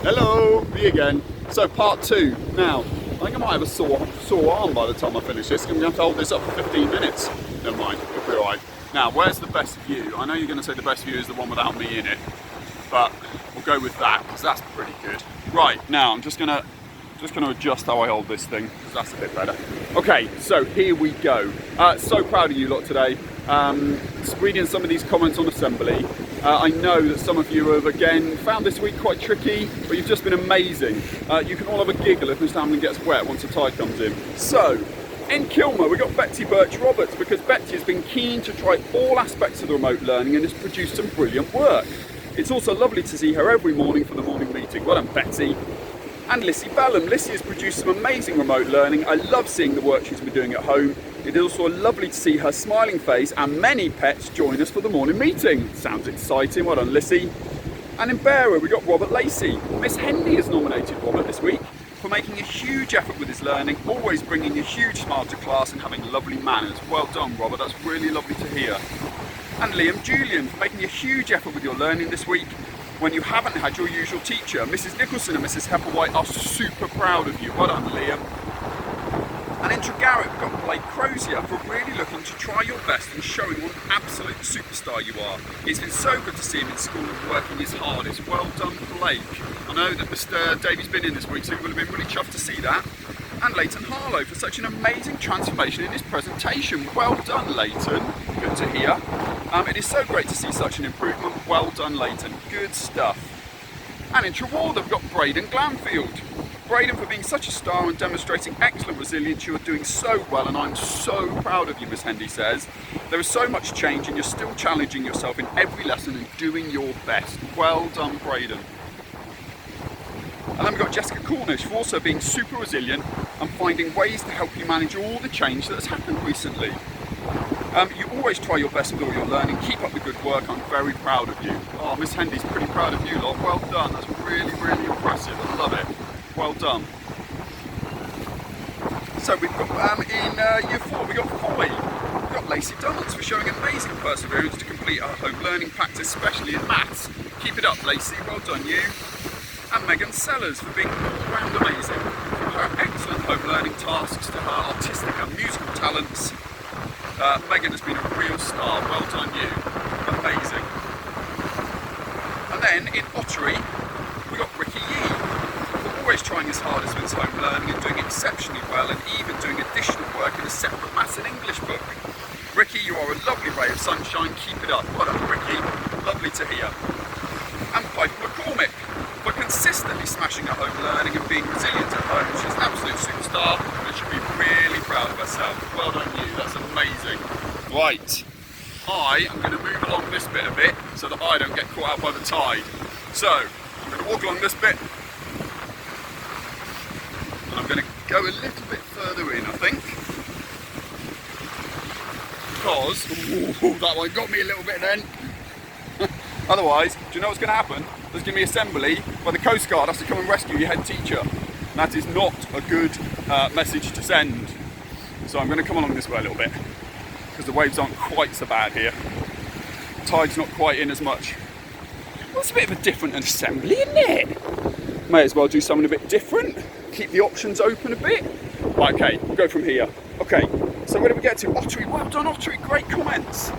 Hello, me again. So part 2. Now, I think I might have a sore arm by the time I finish this. I'm going to have to hold this up for 15 minutes. Never mind, it'll be alright. Now, where's the best view? I know you're going to say the best view is the one without me in it, but we'll go with that because that's pretty good. Right, now I'm just going to adjust how I hold this thing because that's a bit better. Okay, so here we go. So proud of you lot today. Reading some of these comments on assembly. I know that some of you have again found this week quite tricky, but you've just been amazing. You can all have a giggle if Mr. Hamlin gets wet once the tide comes in. So, in Kilmer we've got Betsy Birch-Roberts because Betsy has been keen to try all aspects of the remote learning and has produced some brilliant work. It's also lovely to see her every morning for the morning meeting. Well done, Betsy. And Lissy Bellham. Lissy has produced some amazing remote learning. I love seeing the work she's been doing at home. It is also lovely to see her smiling face and many pets join us for the morning meeting. Sounds exciting. Well done, Lissy. And in Bearer we got Robert Lacey. Miss Hendy has nominated Robert this week for making a huge effort with his learning, always bringing a huge smile to class and having lovely manners. Well done, Robert. That's really lovely to hear. And Liam Julian for making a huge effort with your learning this week. When you haven't had your usual teacher, Mrs. Nicholson and Mrs. Hepplewhite are super proud of you. Well done, Liam. And in Tregarrett, we've got Blake Crozier for really looking to try your best and showing what an absolute superstar you are. It's been so good to see him in school and working his hardest. Well done, Blake. I know that Mr. Davies been in this week, so he would have been really chuffed to see that. And Leighton Harlow for such an amazing transformation in his presentation. Well done, Leighton. Good to hear. It is so great to see such an improvement. Well done, Leighton. Good stuff. And in Trewartha, we've got Braden Glanfield. Braden for being such a star and demonstrating excellent resilience. You are doing so well and I'm so proud of you, Miss Hendy says. There is so much change and you're still challenging yourself in every lesson and doing your best. Well done, Braden. And then we've got Jessica Cornish for also being super resilient and finding ways to help you manage all the change that has happened recently. You always try your best with all your learning. Keep up the good work. I'm very proud of you. Oh, Miss Hendy's pretty proud of you lot. Well done. That's really, really impressive. I love it. Well done. So we've got in Year 4, we've got Foy. We've got Lacey Donalds for showing amazing perseverance to complete our home learning practice, especially in maths. Keep it up, Lacey. Well done, you. And Megan Sellers for being all-round amazing. From her excellent home learning tasks to her artistic and musical talents. Megan has been a real star. Well done, you. Amazing. And then in Ottery, we got Ricky Yee. Always trying his hardest with his home learning and doing exceptionally well and even doing additional work in a separate maths and English book. Ricky, you are a lovely ray of sunshine. Keep it up. Well done, Ricky. Lovely to hear. And Piper McCormick for consistently smashing her home learning and being resilient at home. She's an absolute superstar and should be really proud of herself. Well done, you. That's amazing. Right. I am going to move along this bit a bit so that I don't get caught out by the tide. So, I'm going to walk along this bit. I'm going to go a little bit further in, I think, because that one got me a little bit then. Otherwise, do you know what's going to happen? There's going to be assembly where the Coast Guard has to come and rescue your head teacher. And that is not a good message to send. So I'm going to come along this way a little bit, because the waves aren't quite so bad here. Tide's not quite in as much. Well, it's a bit of a different assembly, isn't it? May as well do something a bit different. Keep the options open a bit. Right, okay, we'll go from here. Okay, so where do we get to? Ottery, well done Ottery, great comments.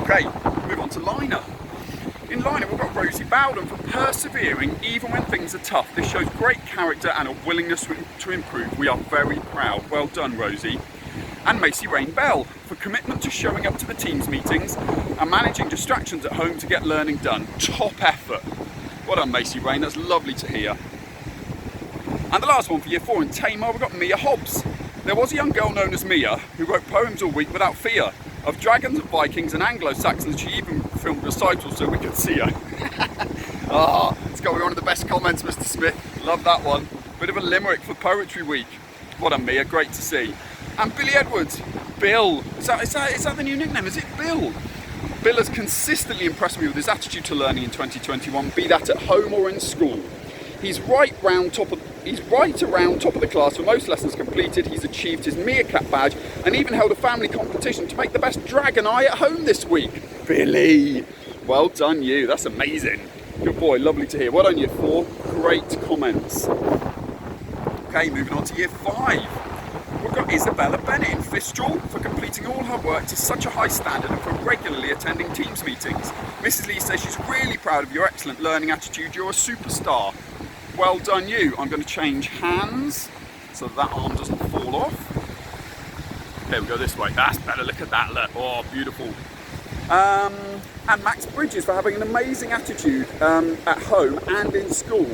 Okay, move on to Liner. In Liner we've got Rosie Bowden for persevering even when things are tough. This shows great character and a willingness to improve. We are very proud. Well done, Rosie. And Macy Rain Bell for commitment to showing up to the teams meetings and managing distractions at home to get learning done. Top effort. Well done, Macy Rain, that's lovely to hear. And the last one for Year 4 in Tamar, we've got Mia Hobbs. There was a young girl known as Mia who wrote poems all week without fear. Of dragons and Vikings and Anglo-Saxons, she even filmed recitals so we could see her. It's got to be one of the best comments, Mr. Smith. Love that one. Bit of a limerick for Poetry Week. What a Mia, great to see. And Billy Edwards. Bill. Is that the new nickname? Is it Bill? Bill has consistently impressed me with his attitude to learning in 2021, be that at home or in school. He's right around top of the class for most lessons completed. He's achieved his Meerkat badge and even held a family competition to make the best dragon eye at home this week. Billy, well done you, that's amazing. Good boy, lovely to hear. Well done, year 4. Great comments. Okay, moving on to year 5. We've got Isabella Bennett in Fistral for completing all her work to such a high standard and for regularly attending Teams meetings. Mrs. Lee says she's really proud of your excellent learning attitude. You're a superstar. Well done, you. I'm going to change hands so that arm doesn't fall off. Okay, we go this way. That's better. Look at that. Look. Oh, beautiful. And Max Bridges for having an amazing attitude at home and in school.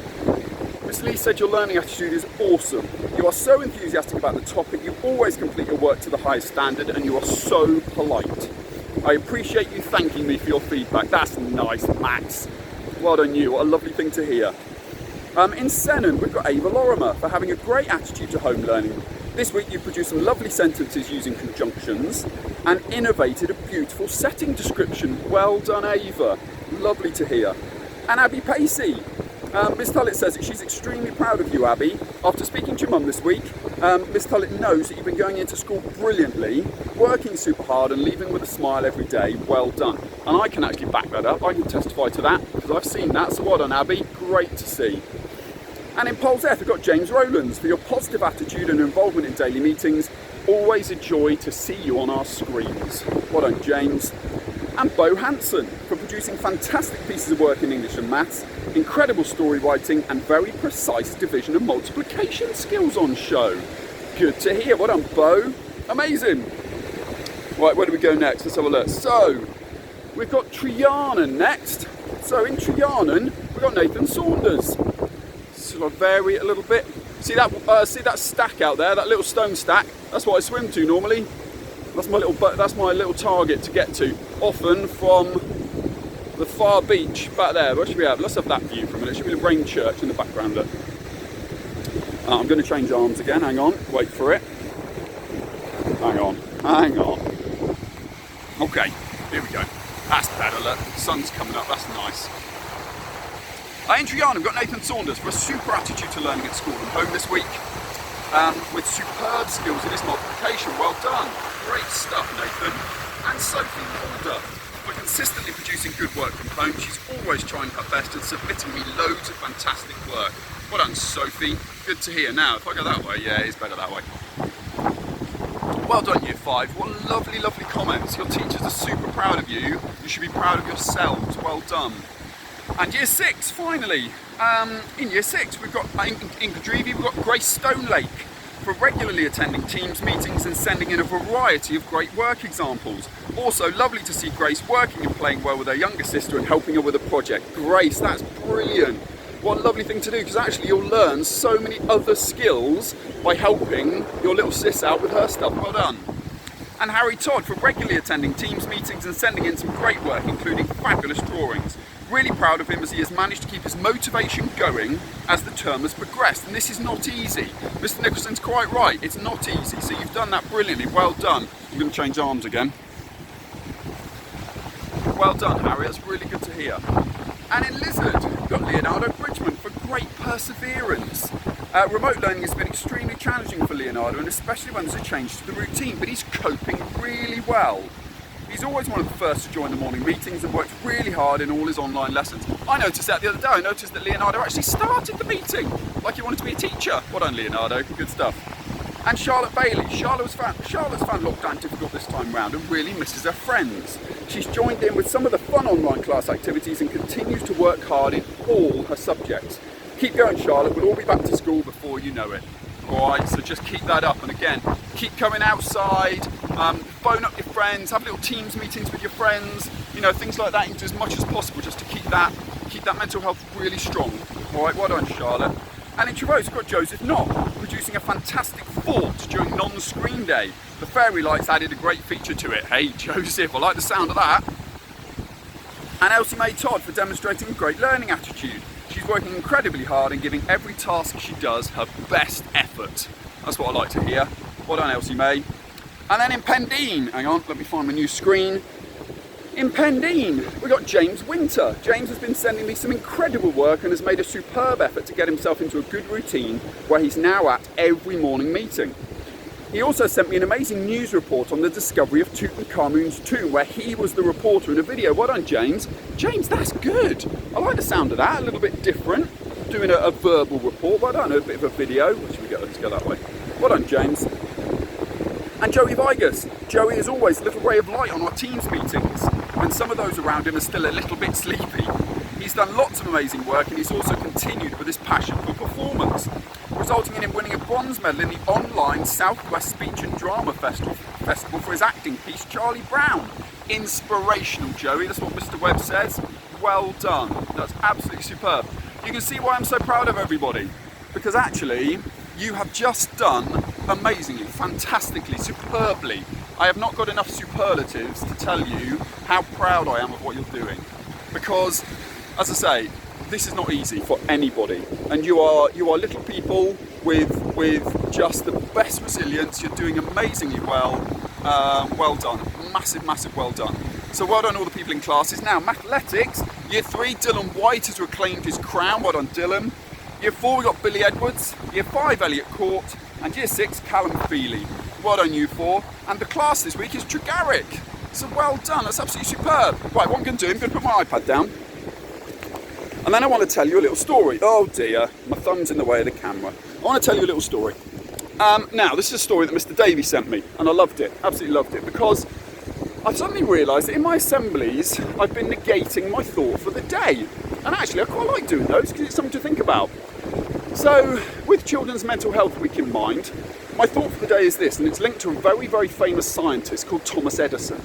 Miss Lee said your learning attitude is awesome. You are so enthusiastic about the topic, you always complete your work to the highest standard, and you are so polite. I appreciate you thanking me for your feedback. That's nice, Max. Well done you, what a lovely thing to hear. In Senon, we've got Ava Lorimer for having a great attitude to home learning. This week you produced some lovely sentences using conjunctions and innovated a beautiful setting description. Well done, Ava. Lovely to hear. And Abby Pacey. Miss Tullett says that she's extremely proud of you, Abby. After speaking to your mum this week, Miss Tullett knows that you've been going into school brilliantly, working super hard and leaving with a smile every day. Well done. And I can actually back that up. I can testify to that because I've seen that. So well done, Abby. Great to see. And in Pol's F, we've got James Rowlands for your positive attitude and involvement in daily meetings. Always a joy to see you on our screens. Well done, James. And Bo Hanson for producing fantastic pieces of work in English and Maths, incredible story writing and very precise division and multiplication skills on show. Good to hear. Well done, Bo. Amazing. Right, where do we go next? Let's have a look. So, we've got Trianon next. So in Trianon, we've got Nathan Saunders. So I'll vary it a little bit. See that stack out there, that little stone stack? That's what I swim to normally. That's my little target to get to. Often from the far beach back there. What should we have? Let's have that view for a minute. Should be the Rain Church in the background. Look. I'm going to change arms again. Hang on. Wait for it. Hang on. Okay. Here we go. That's better. Look. The sun's coming up. That's nice. In Trianon, we've got Nathan Saunders for a super attitude to learning at school and home this week, with superb skills in his multiplication. Well done. Great stuff, Nathan. And Sophie Mulder for consistently producing good work from home. She's always trying her best and submitting me loads of fantastic work. Well done, Sophie. Good to hear. Now, if I go that way, yeah, it's better that way. Well done, Year 5. What lovely, lovely comments. Your teachers are super proud of you. You should be proud of yourselves. Well done. And Year 6, finally. In Year 6, we've got, in Cadreevy, we've got Grace Stonelake for regularly attending Teams meetings and sending in a variety of great work examples. Also, lovely to see Grace working and playing well with her younger sister and helping her with a project. Grace, that's brilliant. What a lovely thing to do, because actually you'll learn so many other skills by helping your little sis out with her stuff. Well done. And Harry Todd for regularly attending Teams meetings and sending in some great work, including fabulous drawings. Really proud of him as he has managed to keep his motivation going as the term has progressed. And this is not easy. Mr. Nicholson's quite right. It's not easy. So you've done that brilliantly. Well done. I'm going to change arms again. Well done, Harry. That's really good to hear. And in Lizard, we've got Leonardo Bridgman for great perseverance. Remote learning has been extremely challenging for Leonardo, and especially when there's a change to the routine, but he's coping really well. He's always one of the first to join the morning meetings and works really hard in all his online lessons. I noticed that the other day. I noticed that Leonardo actually started the meeting like he wanted to be a teacher. Well done, Leonardo. Good stuff. And Charlotte Bailey. Charlotte's found lockdown difficult this time round and really misses her friends. She's joined in with some of the fun online class activities and continues to work hard in all her subjects. Keep going, Charlotte. We'll all be back to school before you know it. Alright, so just keep that up, and again, keep coming outside, phone up your friends, have little Teams meetings with your friends, you know, things like that. You can do as much as possible just to keep that mental health really strong. Alright, well done, Charlotte. And in Trevose, we've got Joseph Knott producing a fantastic fort during non-screen day. The fairy lights added a great feature to it. Hey, Joseph, I like the sound of that. And Elsie Mae Todd for demonstrating a great learning attitude. She's working incredibly hard and giving every task she does her best effort. That's what I like to hear. Well done, Elsie Mae. And then in Pendine, hang on, let me find my new screen. In Pendine, we've got James Winter. James has been sending me some incredible work and has made a superb effort to get himself into a good routine where he's now at every morning meeting. He also sent me an amazing news report on the discovery of Tutankhamun's tomb, where he was the reporter in a video. Well done, James. James, that's good. I like the sound of that, a little bit different. Doing a verbal report, well done, a bit of a video. What should we go? Let's go that way. Well done, James. And Joey Vigus. Joey is always a little ray of light on our Teams meetings, and some of those around him are still a little bit sleepy. He's done lots of amazing work, and he's also continued with his passion for performance, resulting in him winning a bronze medal in the online Southwest Speech and Drama Festival for his acting piece, Charlie Brown. Inspirational, Joey, that's what Mr. Webb says. Well done, that's absolutely superb. You can see why I'm so proud of everybody, because actually, you have just done amazingly, fantastically, superbly. I have not got enough superlatives to tell you how proud I am of what you're doing, because, as I say, this is not easy for anybody, and you are little people with just the best resilience. You're doing amazingly well. Well done, massive well done. So well done all the people in classes. Now Mathletics, Year 3, Dylan White has reclaimed his crown. Well done, Dylan. Year 4 we got Billy Edwards. Year 5 Elliot Court, and Year 6 Callum Feely. Well done you 4. And the class this week is Tregarrick. So well done, that's absolutely superb. Right, what I'm going to do, I'm going to put my iPad down. And then I want to tell you a little story. Oh dear, my thumb's in the way of the camera. I want to tell you a little story. Now, this is a story that Mr. Davey sent me, and I loved it, absolutely loved it, because I've suddenly realised that in my assemblies, I've been negating my thought for the day. And actually, I quite like doing those, because it's something to think about. So, with Children's Mental Health Week in mind, my thought for the day is this, and it's linked to a very famous scientist called Thomas Edison.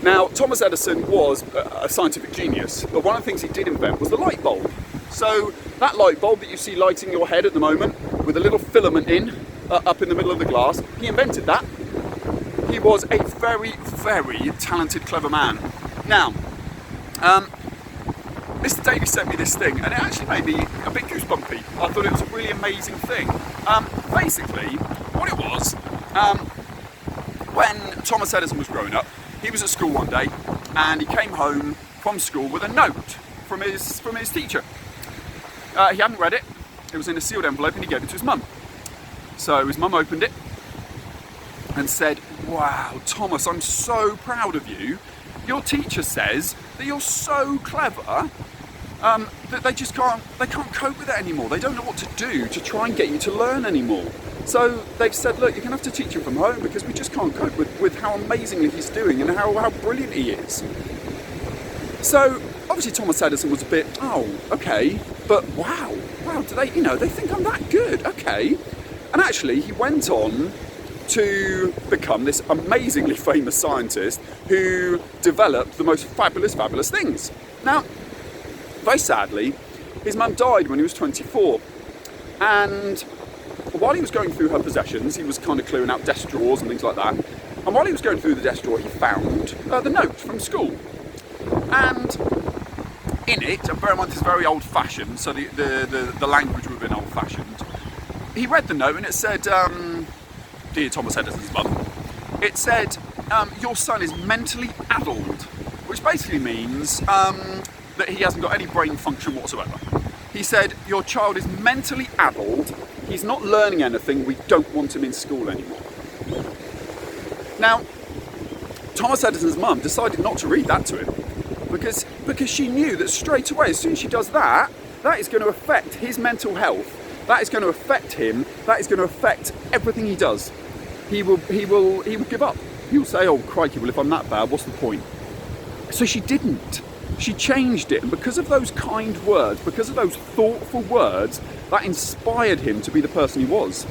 Now, Thomas Edison was a scientific genius, but one of the things he did invent was the light bulb. So, that light bulb that you see lighting your head at the moment, with a little filament up in the middle of the glass, he invented that. He was a very talented, clever man. Now, Mr. Davies sent me this thing, and it actually made me a bit goosebumpy. I thought it was a really amazing thing. Basically, what it was, when Thomas Edison was growing up, he was at school one day, and he came home from school with a note from his teacher. He hadn't read it. It was in a sealed envelope, and he gave it to his mum. So his mum opened it and said, "Wow, Thomas, I'm so proud of you. Your teacher says that you're so clever that they can't cope with it anymore. They don't know what to do to try and get you to learn anymore. So they've said, look, you're going to have to teach him from home because we just can't cope with how amazingly he's doing and how brilliant he is." So obviously Thomas Edison was a bit, oh, okay, but wow, do they think I'm that good? Okay. And actually he went on to become this amazingly famous scientist who developed the most fabulous things. Now, very sadly, his mum died when he was 24, and while he was going through her possessions, he was kind of clearing out desk drawers and things like that, and while he was going through the desk drawer, he found the note from school, and in it, and bear in mind this is very old-fashioned, so the language would have been old-fashioned, he read the note and it said, "Dear Thomas Edison's mum," it said, "Your son is mentally addled," which basically means that he hasn't got any brain function whatsoever. He said, "Your child is mentally addled, he's not learning anything, we don't want him in school anymore." Now, Thomas Edison's mum decided not to read that to him because she knew that straight away, as soon as she does that, that is going to affect his mental health, that is going to affect him, that is going to affect everything he does. He will give up. He will say, "Oh crikey, well if I'm that bad, what's the point?" So she didn't. She changed it, and because of those kind words, because of those thoughtful words, that inspired him to be the person he was.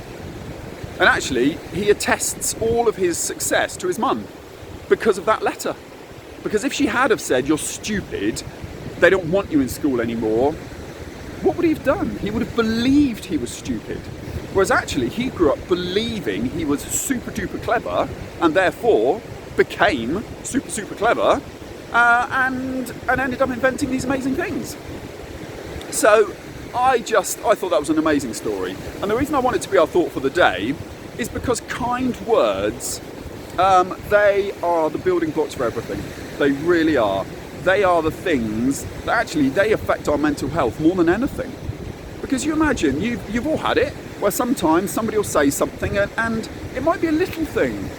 And actually, he attests all of his success to his mum because of that letter. Because if she had have said, "You're stupid, they don't want you in school anymore," what would he have done? He would have believed he was stupid. Whereas actually, he grew up believing he was super duper clever, and therefore became super clever, and ended up inventing these amazing things. So I thought that was an amazing story. And the reason I want it to be our thought for the day is because kind words, they are the building blocks for everything. They really are. They are the things that actually, they affect our mental health more than anything. Because you imagine, you've all had it, where sometimes somebody will say something and it might be a little thing,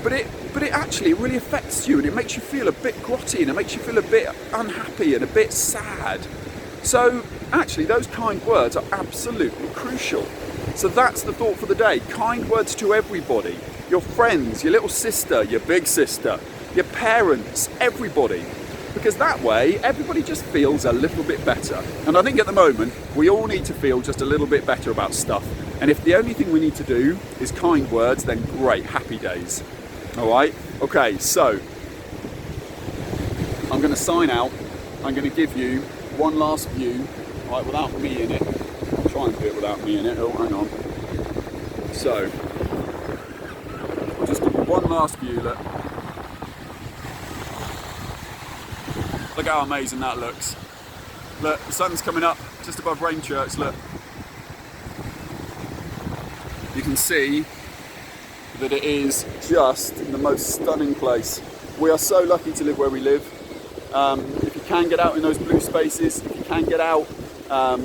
but it actually really affects you and it makes you feel a bit grotty and it makes you feel a bit unhappy and a bit sad. So actually those kind words are absolutely crucial. So that's the thought for the day. Kind words to everybody. Your friends, your little sister, your big sister, your parents, everybody. Because that way, everybody just feels a little bit better. And I think at the moment, we all need to feel just a little bit better about stuff. And if the only thing we need to do is kind words, then great, happy days. All right? Okay, so I'm going to sign out. I'm going to give you one last view, right, without me in it. I'll try and do it without me in it. Oh, hang on. So, I'll just give you one last view, look. Look how amazing that looks. Look, the sun's coming up just above Rainchurch, look. You can see that it is just the most stunning place. We are so lucky to live where we live. If you can get out in those blue spaces, if you can get out,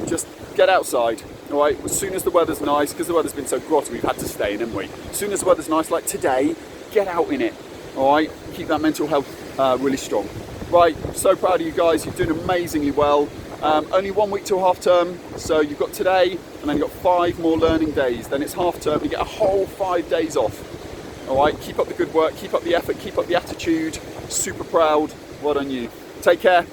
just get outside. All right, as soon as the weather's nice, because the weather's been so grotty, we've had to stay in, haven't we? As soon as the weather's nice, like today, get out in it. All right, keep that mental health really strong. Right, so proud of you guys. You're doing amazingly well. Only 1 week till half term, so you've got today, and then you've got 5 more learning days. Then it's half term. You get a whole 5 days off. All right, keep up the good work, keep up the effort, keep up the attitude. Super proud. Well done you. Take care.